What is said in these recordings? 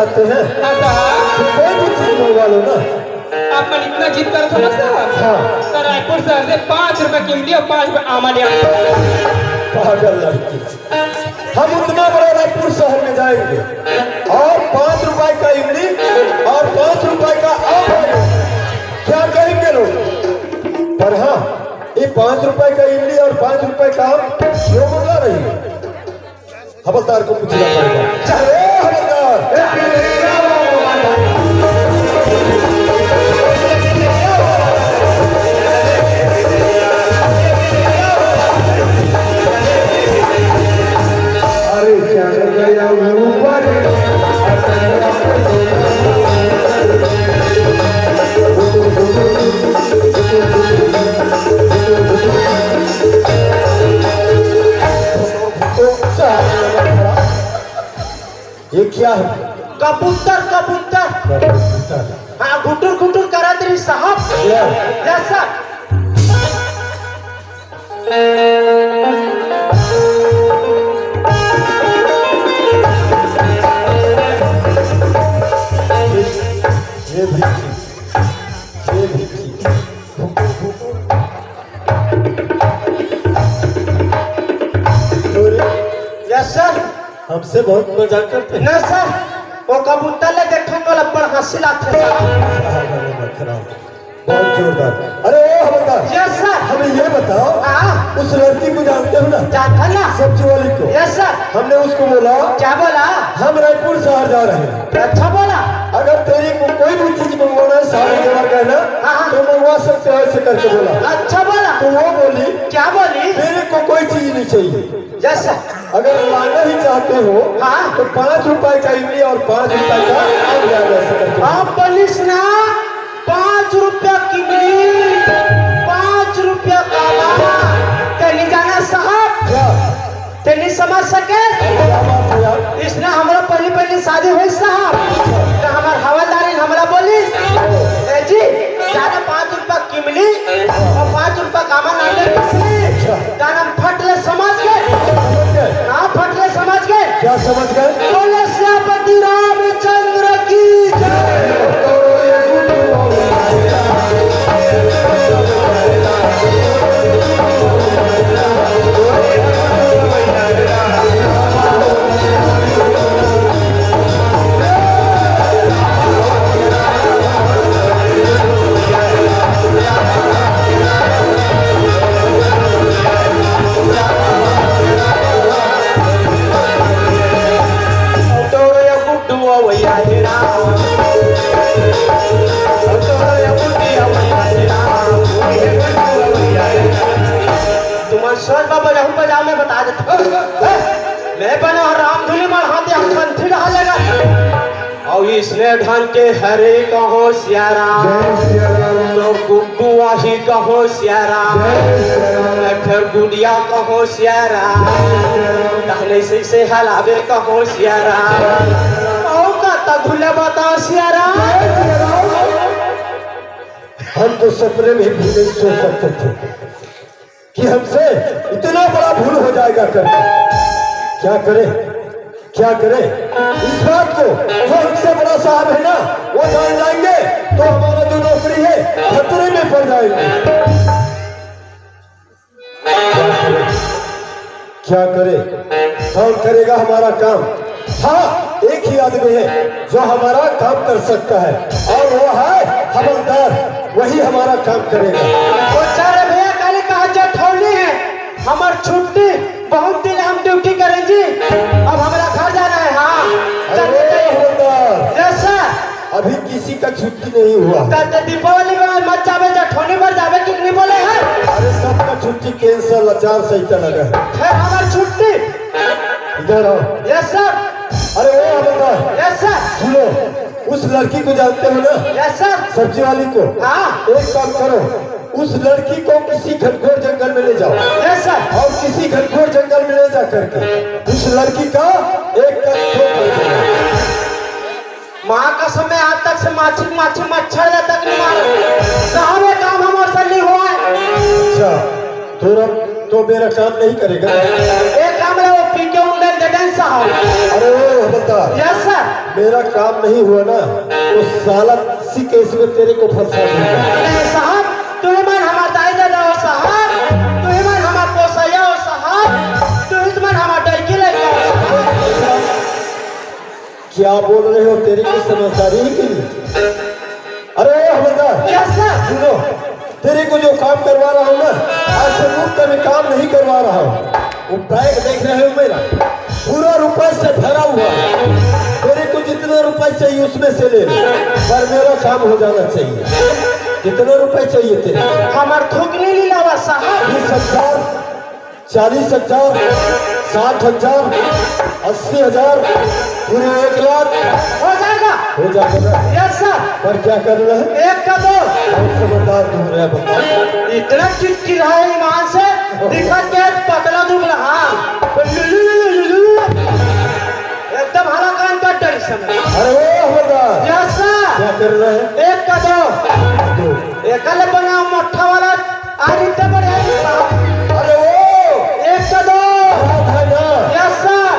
चाहते हैं तो कोई भी चीज मंगवा लो ना। आप मन इतना जिद कर थो ना साहब। हाँ। तो रायपुर शहर से 5 रुपए कीमती और 5 रुपए आमा ले आए। पागल लड़की, हम उतना बड़ा रायपुर शहर में जाएंगे और 5 रुपए का इमली और 5 रुपए का आम क्या कहेंगे लोग? पर हाँ, ये 5 रुपए का इमली और 5 रुपए का आम क्यों मंगा रही है? हवलदार को पूछना पड़ेगा। चलो हवलदार। ये क्या है? कबूतर कबूतर। कबूतर। हाँ, घुटुर घुटुर करा तेरी साहब। Yes sir. ये भी ये भी यस सर। हमसे बहुत मजाक करते हैं। न सर, वो कबूतर ले देखने वाला बड़ हंसी लाते हैं। बहुत जोरदार। अरे ओ हवलदार, यस सर। हमें ये बताओ, हाँ, उस लड़की को जानते हो ना? जानता ना? सब्जी वाली को। Yes sir. हमने उसको बोला क्या बोला? हम रायपुर शहर जा रहे हैं, अच्छा बोला। अगर तेरी को कोई भी चीज मंगवाना है सारे जवाब कहना हाँ। तो मंगवा सकते हो, ऐसे करके बोला। अच्छा बोला। तो वो बोली क्या बोली? मेरे को कोई चीज नहीं चाहिए। Yes sir. अगर लाना ही चाहते हो हाँ। तो 5 रुपए का इमली और 5 रुपए का आम जाएगा, ऐसे करके। आप बोलिस ना 5 रुपया किमली 5 रुपया काला तेनी जाना साहब। क्या तेनी समझ सके? क्या बात है यार? इसने हमारा पहली शादी हुई साहब, तो हमार हवलदारी हमरा बोलिस ए जी जाना 5 रुपया किमली और 5 रुपया कामा नाले जाना फटले समझ गए। हाँ, फटले समझ गए। क्या समझ गए? बोले श्यापति रामचंद्र की जय। सर बाबा रहू बजाओ में बता देता ले बना रामधुनी मार हाथ हम कंठी रहा लगा और इसने ढंग के हरे कहो सियारा तो गुड्डू आही कहो सियारा फिर गुड़िया कहो सियारा टहले से हलावे कहो सियारा ओ का भूले बताओ सियारा। हम तो सपने में भी नहीं सोच सकते थे कि हमसे इतना बड़ा भूल हो जाएगा। करके क्या करें क्या करें? इस बात को जो हमसे बड़ा साहब है ना वो जान जाएंगे तो हमारा जो नौकरी है खतरे में पड़ जाएगी। क्या करें? कौन करेगा हमारा काम? हाँ, एक ही आदमी है जो हमारा काम कर सकता है और वो है हवलदार। वही हमारा काम करेगा। तो चारे भैया काले कहा जठौली है हमार छुट्टी बहुत दिन हम ड्यूटी करें जी, अब हमारा घर जाना है। हाँ हवलदार, यस सर। अभी किसी का छुट्टी नहीं हुआ। दीपावली में मत जावे जठौनी पर जावे कि नहीं बोले हैं? अरे सबका छुट्टी कैंसल, आचार संहिता लगा है। हमारी छुट्टी इधर आओ। Yes sir. अरे ओ हवलदार, यस सर। सुनो, उस लड़की को जानते हो ना? Yes sir. सब्जी वाली को। हाँ। एक काम करो, उस लड़की को किसी घनघोर जंगल में ले जाओ। Yes sir. और किसी घनघोर जंगल में ले जा करके उस लड़की का एक माँ का समय आज तक से माछी माछी मच्छर तक नहीं मारा साहब, ये काम हमारे से नहीं हुआ है। अच्छा, तो मेरा काम नहीं करेगा? एक काम है वो पी के उंडल जडन साहब। अरे ओ हवलदार, यस सर। मेरा काम नहीं हुआ ना तो साला इसी केस में तेरे को फंसा दूंगा। नहीं साहब, तुम्हें मन हमार दाई दादा हो साहब, तुम्हें मन हमार पोसैया हो साहब, तुम्हें मन हमार डैकी लगे हो साहब। क्या बोल रहे हो? तेरी कुछ समझदारी ही नहीं। अरे हवलदार, यस सर। सुनो, तेरे को जो काम करवा रहा हूँ ना, आज से मुफ्त में काम नहीं करवा रहा हूँ। वो बैग देख रहे हो मेरा, पूरा रुपए से भरा हुआ है। तेरे को जितना रुपए चाहिए उसमें से ले लो, पर मेरा काम हो जाना चाहिए। कितना रुपए चाहिए तेरे? हमार थूक नहीं लीला साहब। 20,000, 40,000, 60,000, 80,000, पूरे 1 लाख हो जाएगा। हो जाएगा ना? Yes sir. पर क्या करना है? 1 का 2। बहुत समझदार तू है बता। इतना चिट्ठी रहा है ईमान से, दिक्कत के पतला दुबला। हाँ, एकदम हलाकान का टेंशन है। अरे वो हवलदार, यस सर। क्या करना है? 1 का 2। एक बना मट्ठा वाला आज इतने बड़े हैं साहब। अरे वो 1 का 2। बात है ना? Yes sir.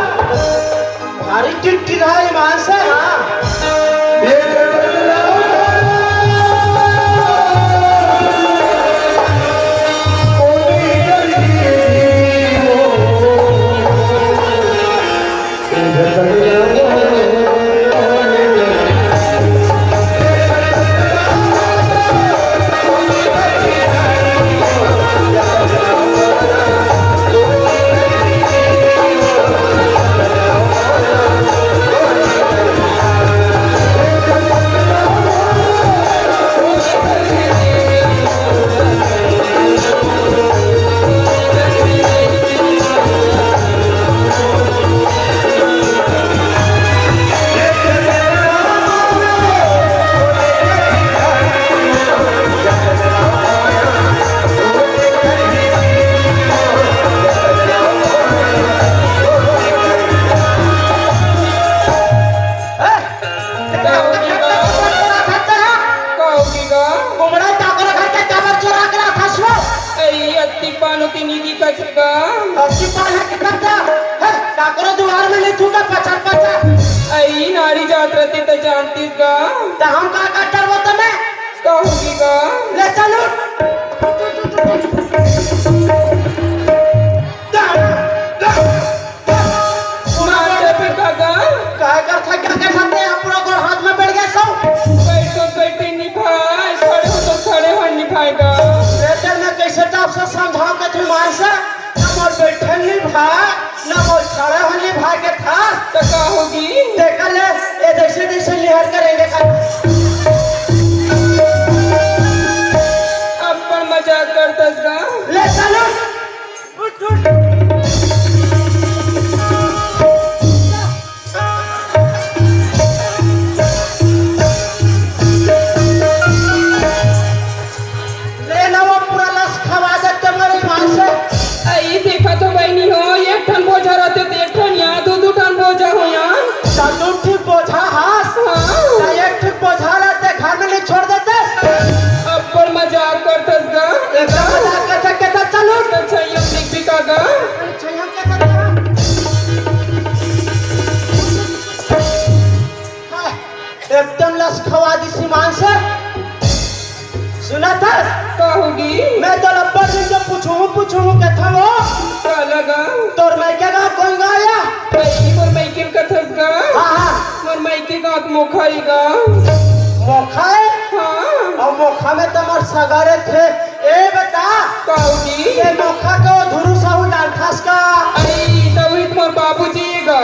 भारी चिट्ठी रहा है ईमान से। हाँ, ये करना जानती का तो हम का कट्टर वो तुम्हें कहूँगी का ले चलो। काय कर था क्या कर सकते हैं? पूरा गोड़ हाथ में बैठ गया सब। बैठो बैठे निभाए, खड़े हो तो खड़े हो निभाएगा। लेकिन मैं कैसे टाप से समझाऊं कि तुम मान से ना मोर बैठे निभाए ना मोर खड़े हो निभाए के था तो कहोगी देखा ले ये जैसे जैसे लिहर करेंगे का अब पर मजाक करतस का ले चलो उठ उठ तो बहनी हो एक ठन बोझा रहते तो एक ठन यहाँ दो ठन बोझा हो यहाँ दो ठीक बोझा हास हाँ एक ठीक बोझा रहते घर में नहीं छोड़ देते। अब पर मजाक करतस गा एकदम मजाक करते कहता चलो अच्छा ये देख भी का गा अच्छा हम क्या करते हैं एकदम लस खवा दी सीमान से सुना था कहोगी मैं तो लब्बर दिन जो पूछूं कहता वो का लगा तोर मैं क्या गा कौन गाया भाई मोर माइके कथस गा हाँ मोर माइके का मोखाई गा मोखा है हाँ और मोखा में तो मोर सगारे थे ए बता कहोगी ये मोखा को धुरु साहू डांठास का आई तो वही तुम्हार बाबूजी गा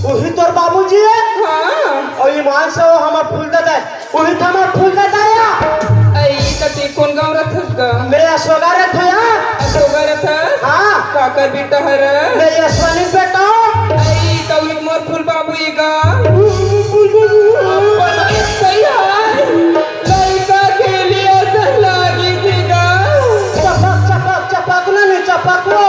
वही तोर बाबूजी है हाँ और ईमान से वो हमार फूल देता है वही तो हमार फूल देता है आई कते कौन गाँव रथस गा मेरा सगारे थे अशोका रथस हाँ काकर बेटा हर मैं यशवनी बेटा हूँ आई तो वही तुम्हार फूल बाबू गा सही है लड़का के लिए सहलागी थी गा चपक चपक चपक ना नहीं चपक लो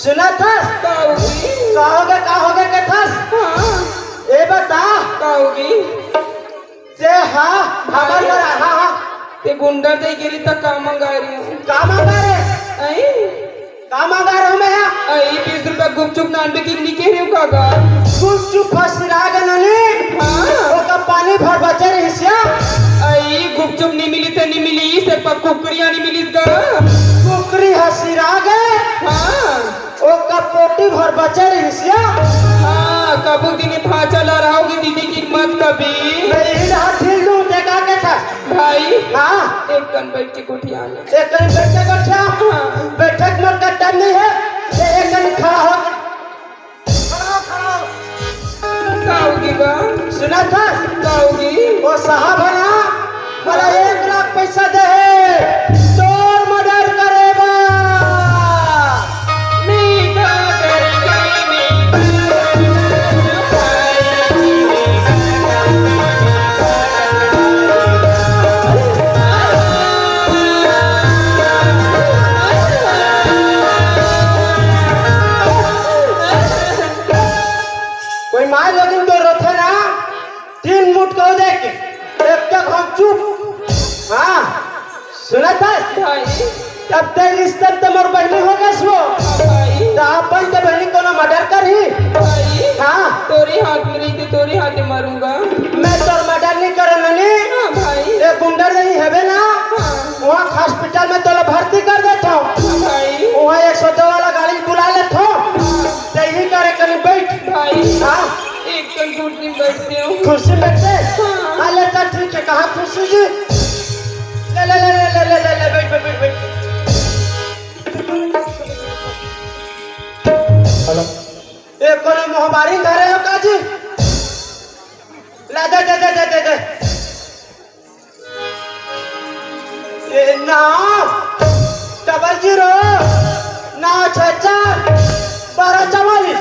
सुना था कहोगे के था हाँ ए बता कहोगी से हाँ हमार घर हाँ ते गुंडा दे गिरी तक काम मंगा रही हूँ काम मांगा रे आई काम मांगा रहा हूँ मैं आई 20 रुपया गुपचुप नान पे कितनी कह रही हूँ काका गुपचुप फसिरा गननी हाँ ओका पानी भर बचे रहिसिया आई गुपचुप नहीं मिली तो नहीं मिली से पर कुकरिया नहीं मिली गा कुकरी हसिरा गए हाँ ओका पोटी भर बचे रहिसिया हाँ कबू दिन भाचा ला रहोगी दीदी की मत कभी नहीं हाथी लू देखा के था भाई हाँ एक कन बैठ के कुटियाना एक कहीं बैठे बैठा बैठक में का टाइम नहीं है ये एक कहीं खड़ा हो का होगी गा सुना था का होगी वो साहब है ना मला 1 लाख पैसा दे है चोर मर्डर करेगा मीठा करके कोई मार लेकिन तो रथे ना 3 मुठ को देख एक तक हम चुप हाँ सुना था भाई अब तेरे रिश्ते तो मोर बहनी हो गए सो भाई तो अपन के बहनी को ना मर्डर कर ही भाई हाँ तोरे हाथ में रही थी तोरे हाथ में मारूंगा मैं तो मर्डर नहीं करे मैंने हाँ भाई ये गुंडा नहीं है बे ना वहाँ हॉस्पिटल में तो भर्ती कर देता हूँ हाँ भाई वहाँ 102 वाला गाड़ी बुला लेता हूँ यही करे कहीं बैठ भाई हाँ एक कल कुर्सी में बैठते हो कुर्सी बैठते हाँ ले चल ठीक है कहाँ कुर्सी जी ले ले ले ले ले ले ले बैठ बैठ बैठ हेलो एक कोने मोहबारी धरे हो काजी ले दे दे दे दे दे दे ये ना 00 964 1244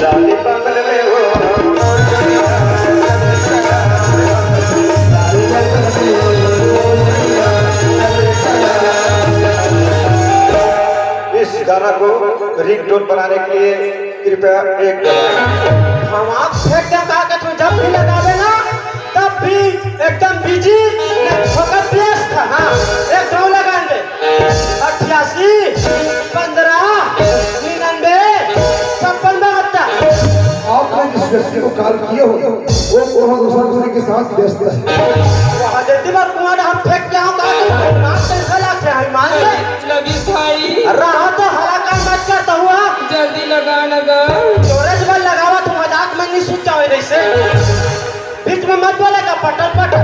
जाली बंगल में हो इस गाना को रिंगटोन बनाने के लिए कृपया एक दबाएं। हम आप फेंक के कहा कि तुम जब भी लगावे ना तब भी एकदम बिजी फोकस व्यस्त था हाँ एक ड्रो लगा दे 88 15 99 56 72 आपने जिस व्यक्ति को कॉल किए हो वो कोई दूसरे के साथ व्यस्त है। वहाँ जल्दी बार कुआं हम फेंक के आओ कहा नाक कैसा लगते हैं मान ले लगी भाई रहा तो हलाका मत करता हुआ जल्दी लगा लगा स्टोरेज बल लगावा तो मजाक में नहीं सुन जाओ ऐसे बीच में मत बोलेगा पटल पटल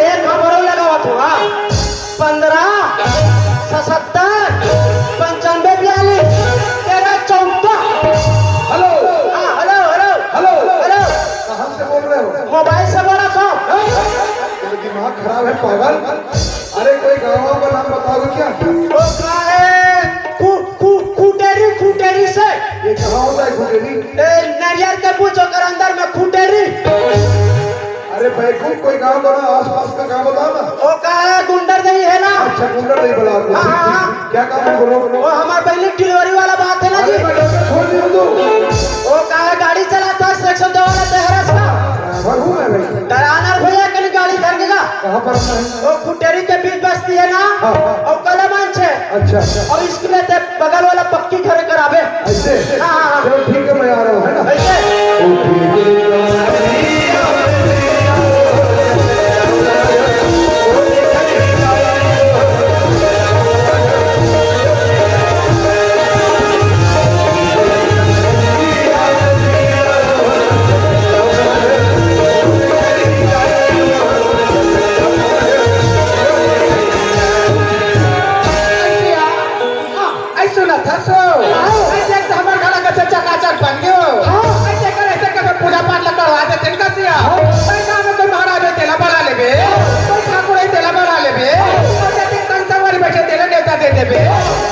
एक खबरों लगावा तो हाँ 15 77 95 42 13 14 हेलो हाँ हेलो हेलो हेलो हेलो कहाँ से बोल रहे हो? मोबाइल से बोला था तेरा दिमाग खराब है पागल। अरे कोई गाँव का नाम बताओगे क्या? वो कहा है खूटेरी खूटेरी से ये कहाँ होता है खुटेरी? नारियल के पूछो कर अंदर में खूटेरी अरे बैकूफ कोई गाँव का ना आसपास का गाँव बताओ ना। वो कहा है गुंडर नहीं है ना अच्छा गुंडा नहीं बता रहे। हाँ, हाँ। क्या काम है बोलो? वो हमारे पहले डिलीवरी वाला बात है ना जी अरे मैं डॉक्टर छोड़ दिया तू। वो कहा है गाड़ी चलाता है 102 वाला तेहरस का ड्राइवर हूँ मैं भाई। डराना भैया कहीं गाड़ी धरकेगा कहाँ पर अपना है? वो खुटेरी के बीच बस्ती है ना हाँ, हाँ। और कलमान छे अच्छा अच्छा और इसके लिए बगल वाला पक्की घरे करावे ऐसे हाँ, हाँ। चलो ठीक है मैं आ रहा हूँ है ना। ऐसे ऐसे ना था सो ऐसे तो हमारे घर का चकाचक बन गयो ऐसे कर पूजा पाठ करवा देते इनका सिया पैसा में कोई महाराज तेला बना लेबे कोई ठाकुर तेला बना लेबे जैसे संसवारी बैठे तेला देवता दे देबे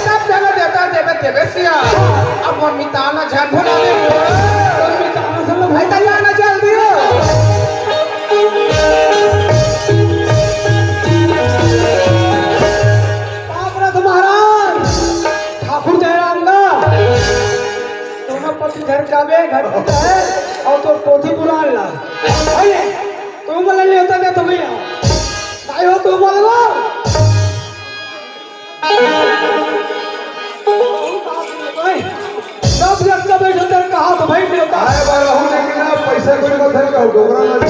सब जगह देवता देवे देवे सिया अब मन मिताना झन भुला दे मन मिताना सब लोग भाई तैयार ना जल्दी महाराज ठाकुर जयराम का दोनों पति घर जावे घर है और तो पोथी बुला ला अरे तुम बोले नहीं होता क्या तुम्हें काय हो तुम बोल लो सब जगह बैठो तेरे का और गोबरा लग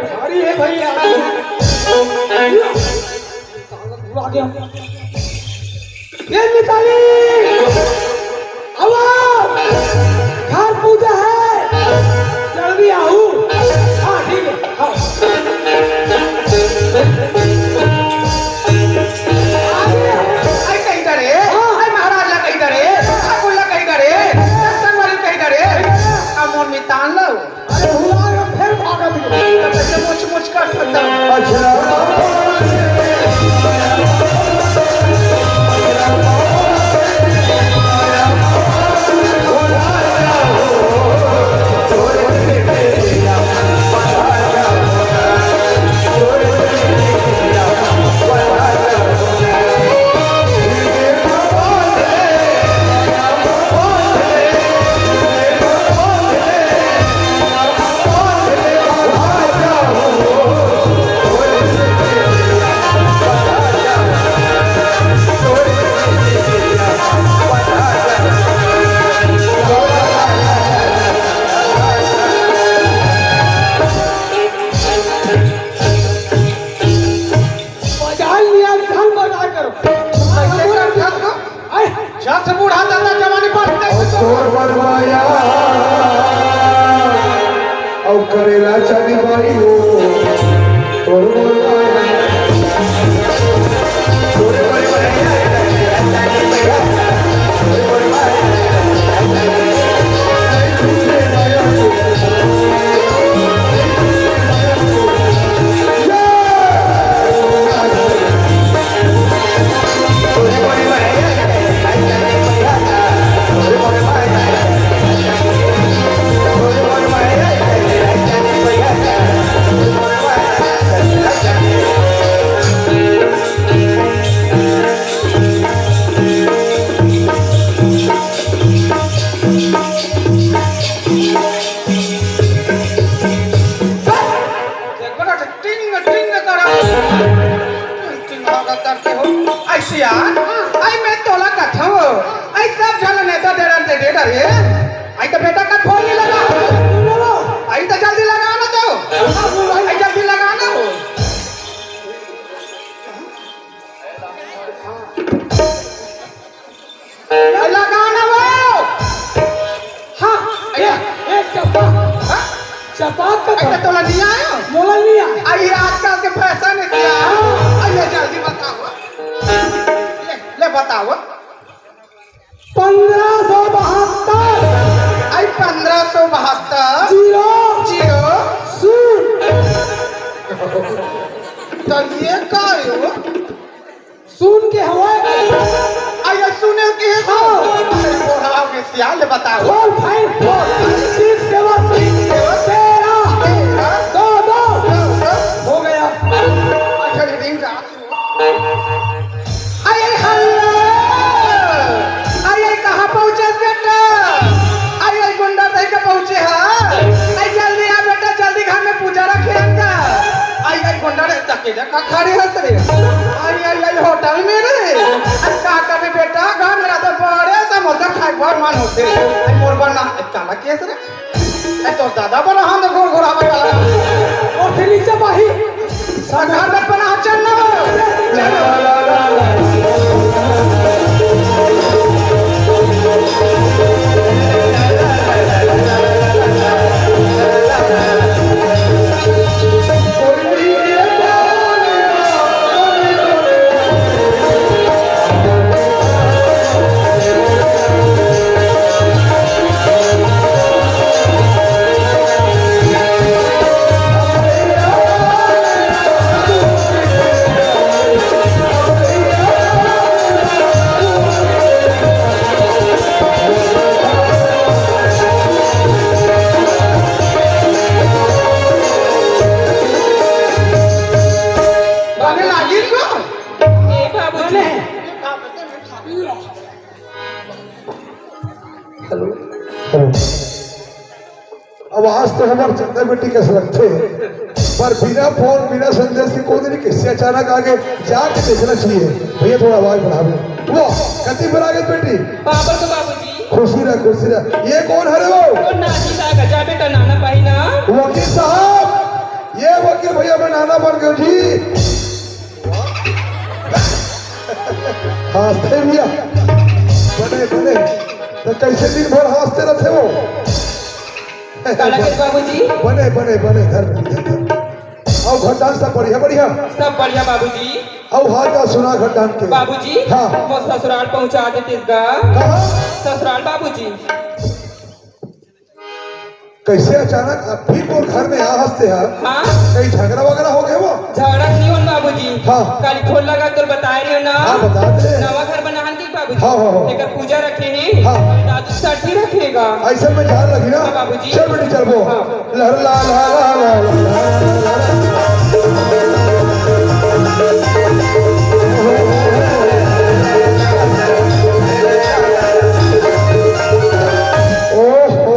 भारी है भैया ये निकाली आवाज घर पूजा है जल्दी आओ हाँ ठीक है हाँ आई कहीं डरे आई महाराज ला कहीं डरे ठाकुर ला कहीं डरे सत्संग वाली कहीं डरे अमोन में तान लो अरे हुआ फिर भागत कैसे मुछ मुछ कर सकता करेला चांदी बाई हो बताओ 1572 आई 1572 जीरो जीरो तो ये का हो सुन के हवा आया सुने के हो बोराव के सियाल बताओ बोल भाई बोल सीट सेवा तेरा दो हो गया अच्छा दिन का आये हल्ला आये कहाँ पहुँचे बेटा आये गुंडा तय के पहुँचे हैं आये जल्दी आ बेटा जल्दी घर में पूजा रखे अंका आये गुंडा रे तके जा खड़े हंस रे आये होटल में रे का कभी बेटा घर में तो बड़े समोसा खाए बहुत मन होते आये मोर बना काला केस रे आये तो दादा बना हम घोर घोरा में काला और फिर नीचे बाही घर में बना चलना आवाज तो हमारे चंदा बेटी के लगते पर बिना फोन बिना संदेश के कोई नहीं किससे अचानक आगे जाके देखना चाहिए भैया थोड़ा आवाज बढ़ा दे वो कति पर आ गई बेटी बाबा तो बाबूजी खुशी रह। ये कौन है रे वो? तो नानी सा गजा बेटा नाना पाई ना। वकील साहब, ये वकील भैया मैं नाना बन गया जी। हंसते भैया बने तो कैसे दिन भर हंसते रहते वो? काला के बाबूजी बने घर आओ घटान सब बढ़िया सब बढ़िया बाबूजी। आओ हाथ का सुना घटान के बाबूजी हाँ वो ससुराल पहुंचा देते इसका। कहाँ? ससुराल बाबूजी। कैसे अचानक अब भी वो घर में यहाँ हंसते हैं? हाँ कहीं झगड़ा वगैरह हो गया वो? झगड़ा नहीं हो बाबूजी। हाँ। कल खोल लगा तो बताए रहे हो ना। हाँ बता दे। नवा घर बनान की बाबूजी। हाँ। लेकर पूजा रखे हैं। हाँ। दादू साठी रखेगा। ऐसे में जान लगी ना। हाँ, बाबूजी। चल बेटी चल वो हाँ। लहर ला ला ला ला ला ओहो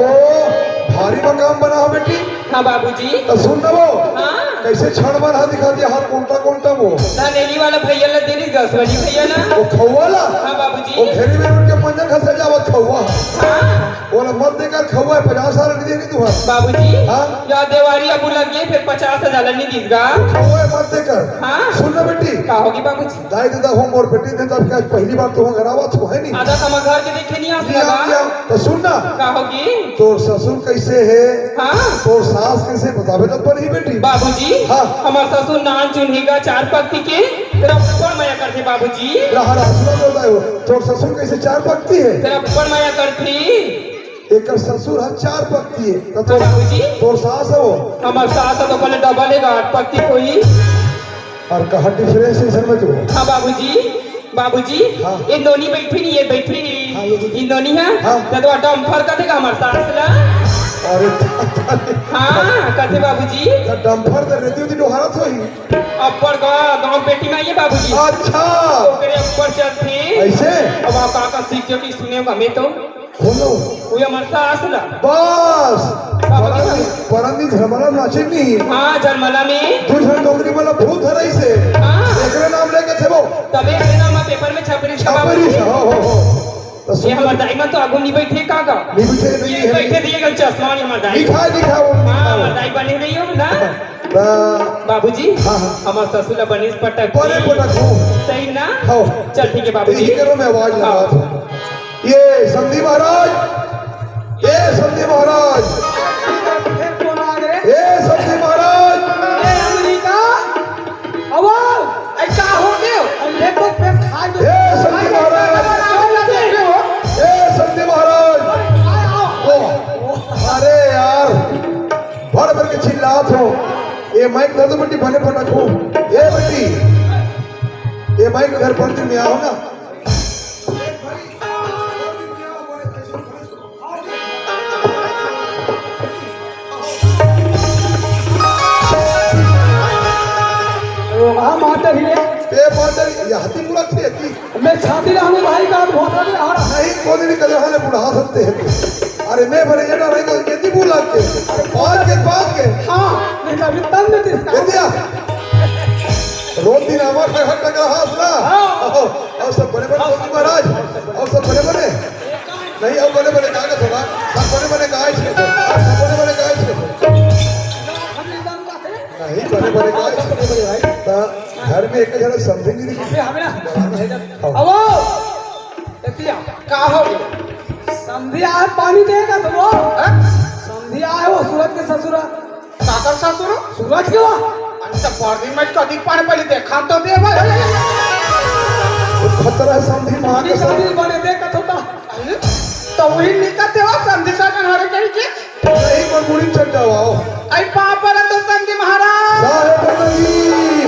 भारी मकाम बना हो बेटी। हाँ बाबूजी। तो सुन ना वो हाँ कैसे क्षण मार हाथ दिखा दिया हाथ कौनटा वो धनेली वाला भैया ला देनी गसवली भैया ना। वो खौवाला हाँ बाबूजी। वो घेरी में उनके मंजन खसे जावत खौवा हाँ बोला मत देकर खौवा 50 साल नहीं देनी तू बाबूजी। हाँ? या देवारी अब लगे फिर 50,000 नहीं दीसगा। खौवा मत देकर हाँ। सुन ना बेटी का होगी बाबूजी? दाई दादा होम और बेटी ने तब क्या पहली बार तो घर आवा तो है नहीं आधा कमा घर के देखे नहीं आस लगा। तो सुन ना का होगी? तोर ससुर कैसे है हाँ तोर सास कैसे बतावे तो पर ही बेटी बाबूजी। हाँ। हमार ससुर नान चुनेगा 4 पक्ति के तेरा ऊपर माया करते बाबूजी। रहा सुना बोलता है वो तोर ससुर कैसे 4 पक्ति है? तेरा ऊपर माया करती। एक ससुर है 4 पक्ति है तो हाँ बाबूजी। तोर सास है वो हमार सास तो पहले डबल है 8 पक्ति कोई। और कहा डिफरेंस है समझ लो। हाँ बाबूजी हाँ। ये नोनी बैठी नहीं है बैठी हाँ, नहीं ये नोनी है। हाँ। तो डम्फर का देगा हमार सास ला। अरे हाँ कहते बाबूजी। डम्फर कर रहती होती डोहारा तो ही अपर गाँव बेटी में आइए बाबूजी। अच्छा ओकरे ऊपर चलते ऐसे अब आप काका सीख के सुने हमें तो बोलो वो हमार सास ला। बस परंदी धर्मला नाचे नहीं हाँ जरमला में दूसरे डोगरी वाला भूत है ऐसे हाँ एकरे नाम लेके थे वो तबे के नाम पेपर में छपरी छपरी हो तो ये हमार दाई में तो आगू नहीं बैठे काका। नहीं बैठे नहीं ये बैठे दिए गल चश्मा वाली हमार दाई। दिखा वो हाँ हमार दाई बनी रही हो ना बाबूजी। हाँ, हाँ। हमार ससुर ला बनीस पटक बड़े पटक हो सही ना। हाँ। चल ठीक है बाबूजी। यही करो मैं आवाज लगा हाँ। था ये संधि महाराज ये संधि महाराज ये संधि महाराज ये संधि महाराज ये संधि महाराज अरे यार भर भर के चिल्लात हो ये माइक दे दो बेटी भले पटक हो ये बेटी ये माइक घर पर में आओ ना मातर ही ये मातर यहाती पूरा थे की मैं छाती रहूं भाई का बहुत नहीं कोई नहीं कदर हाले बुढ़ा सकते हैं अरे मैं भरे जड़ा रही को कितनी बुला के बाद के हाँ नहीं अभी तन में इसका दिया रोज दिन आवा का हट लगा हाथ ना और सब बड़े बड़े महाराज और सब बड़े बड़े नहीं अब बड़े बड़े कागज होगा सब बड़े बड़े कागज थे सब बड़े बड़े कागज थे नहीं बड़े बड़े कागज घर में एक जरा समझेंगे नहीं हमें ना अब देखिए का हो संध्या है पानी देगा तो वो संध्या है वो सूरज के ससुर काकर ससुर सूरज के वो अच्छा बॉडी में कदी पानी पहले देखा तो दे भाई खतरा है समझी मां पानी का शादी बने देखा तो तो वही निकलते हो संधि साधन हरे कहीं के नहीं पर मुड़ी चढ़ जाओ आई पापा रे तो संधि महाराज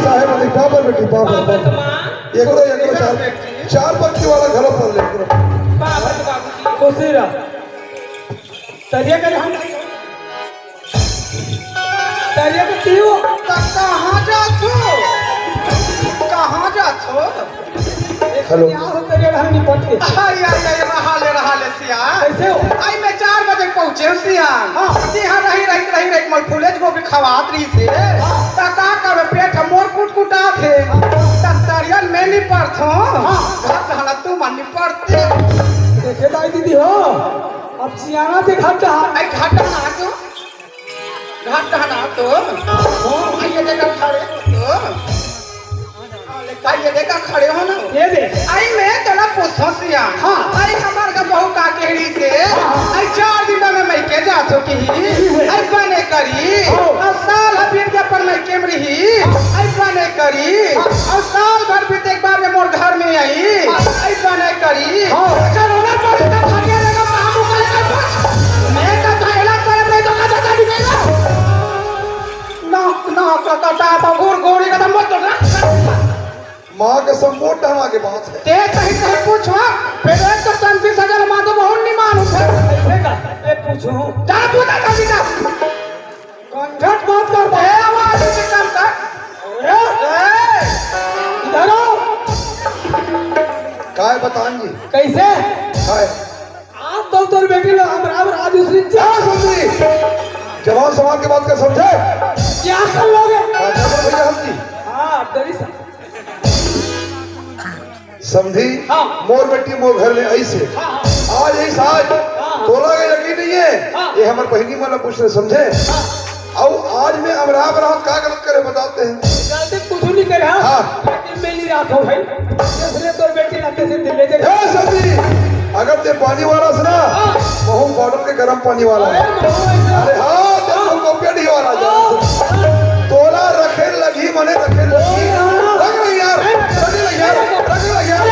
साहेब नहीं पापा बेटी पापा पापा तो मां एकरो चार पक्की वाला घर पर ले पापा तो बाबूजी खुशी रहा तरिया कर हम तरिया के पियो कहाँ जात हो हेलो तरिया हम निपट के आई रहा ले सिया कैसे हो आई मैं 4 बजे पहुंचे सिया हाँ। यहाँ रही मल फूलेज को भी खवात रही से ता का कर पेट मोर कुटा थे तरियन में नहीं पड़थो घर तू मन नहीं पड़ते देखे दाई दीदी हो सियाना से घाट आई घाट ना तो घाट ना तो आई ये देखा खड़े तो आई ये देखा खड़े हो ना ये दे आई मैं तेरा पूछो सिया हाँ। आई हमार का बहू का केहड़ी से आई 4 दिन में मैं के जा चुकी आई बने करी और साल बीत गया पर मैं केम रही आई बने करी और साल भर बीते एक बार में मोर घर में आई बने करी करोना पर का भाग्य लगा मामू का लेकर पूछ मैं का थैला कर नहीं तो का जा दिएगा ना का बगुर गोरी का मत ना माँ के सम्मोट हम आगे बात है ते कहीं कहीं पूछो फिर एक तो संति सजल मां तो बहुत नहीं मानू ऐसे का ए पूछूं जा पूछा कभी ना कंठट बात कर ए आवाज से काम कर ए इधर आओ काय बतान जी कैसे काय आप तो तोर बेटी लोग हम राम राज दूसरी क्या समझी जवान सवाल के बात कर समझे क्या कर लोगे भैया हम जी हाँ डरी सा समझी हाँ। मोर बेटी मोर घर में ऐसे आज ऐसा आज तोला का यकीन नहीं है ये हमारे बहनी वाला पूछ रहे समझे और आज में अमराब रात का गलत करे बताते हैं गलती कुछ नहीं करे हाँ। लेकिन मेरी रात हो भाई इसलिए तोर बेटी ना कैसे दिल ले जाए ए समझी अगर ते पानी वाला सुना बहु बॉर्डर के गर्म पानी वाला है अरे हाँ तेरे को पेड़ी वाला जा तोला रखे लगी मने रखे लगी रख ले यार रख ले यार रख ले यार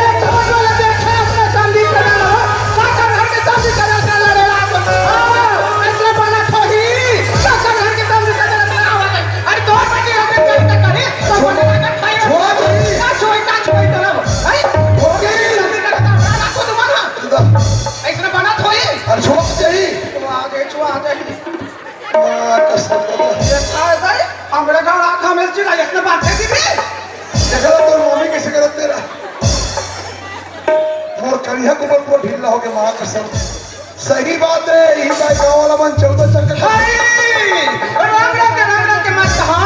अरे छोड़ चाहिए हमरा गाँव आँखा में चिड़ा इसने बात है दीदी देखा तो मम्मी कैसे करत तेरा मोर करिया को ऊपर ढीला हो गया मां कसम सही बात है यही भाई गांव वाला मन 14 चक्कर रंग के मत कहो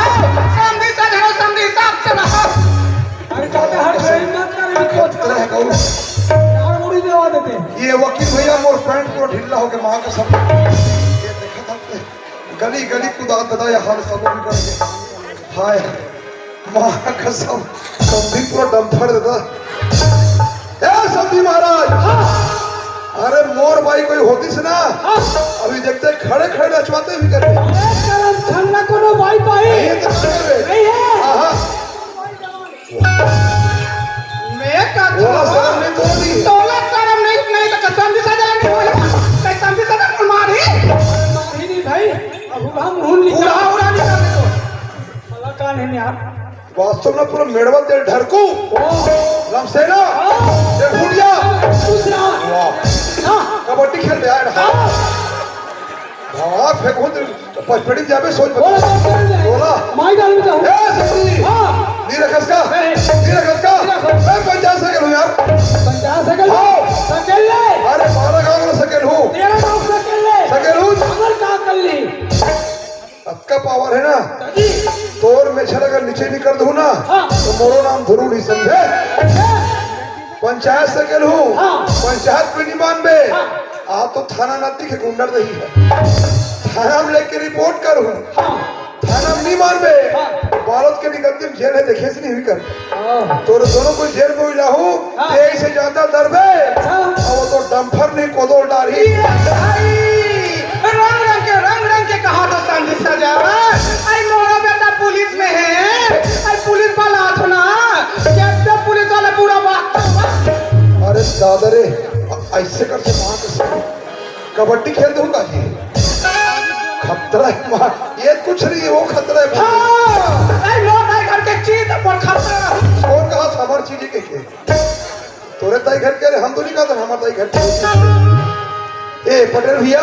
समझी सजनो समझी सब से रहो अरे चाहते हर कोई मत कर कोच तरह कहूं यार मुड़ी देवा देते ये वकील भैया मोर पैंट को ढीला हो गया मां कसम ये देखा था गली गली कुदा ददा हाल सब बिगड़ गया हाय मां कसम समझी पूरा डंफर देता ए समझी महाराज अरे मोर भाई कोई होती से ना अभी देखते खड़े खड़े नचवाते भी करते करम छन्ना कोनो भाई पाई ये तो कर नहीं है आहा मैं का बोला शर्म नहीं तोड़ी तोला शर्म नहीं तो समझी सजन नहीं बोले कई समझी सजन को मारी मारी नहीं भाई अब हम हुन पूरा निकाल उड़ा निकाल दो मला कान है यार वास्तव में पूरा मेड़वा तेल ढरकू लमसेना ये भूलिया दूसरा हां कबड्डी खेल रहा है भाग फेंको पचपड़ी जाबे सोच बोला बता बोला माई डाल में जाऊं ए सच्ची हां नी रखस का मैं 50 सेकंड हूं यार 50 सेकंड सेकंड ले अरे 12 गांव में सेकंड हूं तेरा गांव सेकंड ले सेकंड हूं अगर का कर ली आपका पावर है ना तोर में छल अगर नीचे नहीं कर दूं ना तो मोरो नाम ध्रुव नहीं समझे पंचायत सेकंड हूं पंचायत पे नहीं मान बे आ तो थाना नती के गुंडर नहीं है थाना में लेके रिपोर्ट करूं थाना में नहीं मान बे भारत के निकलते जेल है देखे से नहीं हुई कर तो दोनों को जेल में मिला हूं तेज से ज्यादा दर्द है और वो तो डंफर नहीं कोदोल डाली रंग के कहा तो समझी सजा आई मोरा बेटा पुलिस में है आई पुलिस वाला हाथ ना क्या पुलिस वाला पूरा बात अरे दादा रे ऐसे कर से मां के कबड्डी खेल दूंगा जी खतरा है मां ये कुछ नहीं है वो खतरा है आई लोग आई घर के चीज पर खतरा कौन कहा था हमारी चीजें के तोरे ताई घर के हम तो नहीं कहा था हमारे ताई घर के ए पटेल भैया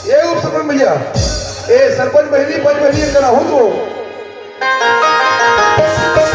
ए उप सरपंच भैया ए सरपंच बहनी पंच बहनी का ना हो तो